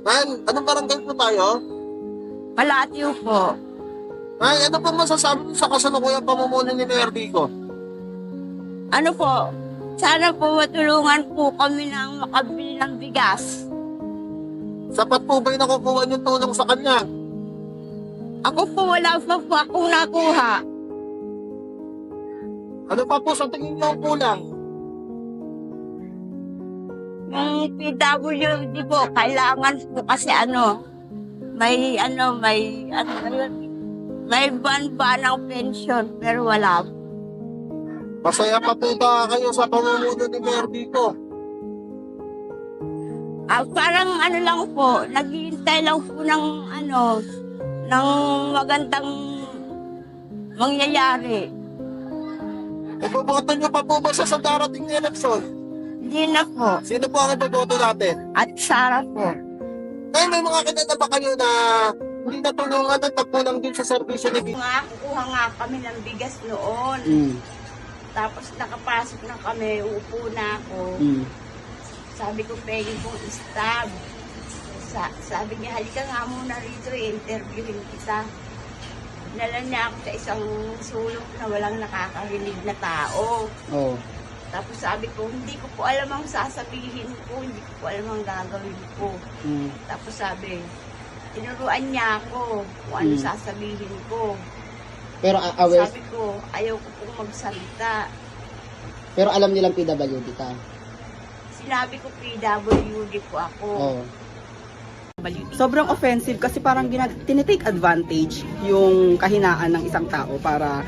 Man, anong barangay po tayo? Palatio po. Ay, ano po masasabi niyo sa kasalukuyang pamumuno ni Mayor Vico? Ano po, sana po matulungan po kami ng makabili ng bigas. Sapat po ba yung nakukuha niyong tulong sa kanya? Ako po wala pa po akong nakuha. Ano pa po sa tingin niyo ang kulang? Yung PWD po, kailangan po kasi may ban ng pension, pero wala po. Masaya pa po ba kayo sa pamumuno ni Mayor Vico? Parang lang po, naghihintay lang po ng magandang mangyayari. Iboboto niyo pa po ba siya sa darating na eleksyon? Hindi na po. Sino po ang iboboto natin? At Sara po. Ay, may mga kilala ba kayo na hindi natulungan at nagkulang din sa serbisyo ni Vico? Kukuha nga kami ng bigas noon. Tapos nakapasok na kami, uupo na ako. Sabi ko, pwede kong stab. Sabi niya, halika nga muna rito, interviewin kita. Dinala niya ako sa isang sulok na walang nakakarinig na tao. Tapos sabi ko, hindi ko po alam ang sasabihin ko, hindi ko po alam ang gagawin ko. Tapos sabi, tinuruan niya ako kung ano sasabihin ko. Pero aware, Sabi ko, ayaw ko pong magsalita. pero alam nilang PWD ka. Sinabi ko, PWD po ako. Oo. Sobrang offensive kasi parang tinitake advantage yung kahinaan ng isang tao para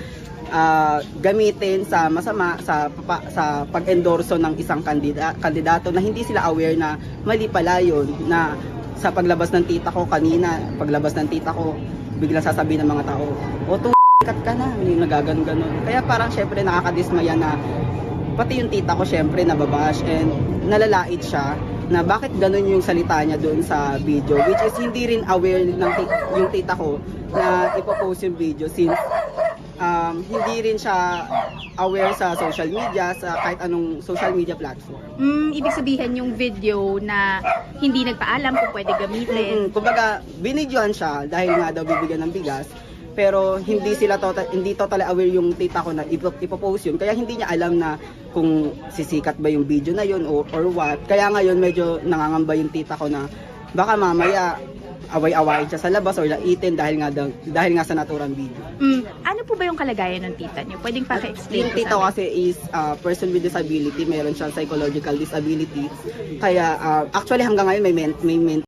gamitin sa masama sa pag-endorso ng isang kandidato na hindi sila aware na mali pala yun, na sa paglabas ng tita ko kanina, biglang sasabihin ng mga tao, kat ka na, yung nagaganon-ganon. Kaya parang syempre nakakadismaya na pati yung tita ko syempre nababash and nalalait siya na bakit ganun yung salita niya doon sa video, which is hindi rin aware ng yung tita ko na ipopost yung video since hindi rin siya aware sa social media, sa kahit anong social media platform. Ibig sabihin yung video na hindi nagpaalam kung pwede gamitin. Kumbaga, binidyohan siya dahil nga daw bibigyan ng bigas, pero hindi totally aware yung tita ko na ipopost yun. Kaya hindi niya alam na kung sisikat ba yung video na yun or what. Kaya ngayon medyo nangangamba yung tita ko na baka mamaya away-awayin siya sa labas or laitin dahil nga sa naturang video. Ano po ba yung kalagayan ng tita niyo? Pwedeng paka-explain Yung po tita sa amin? kasi is person with disability, meron siyang psychological disability. Kaya actually hanggang ngayon may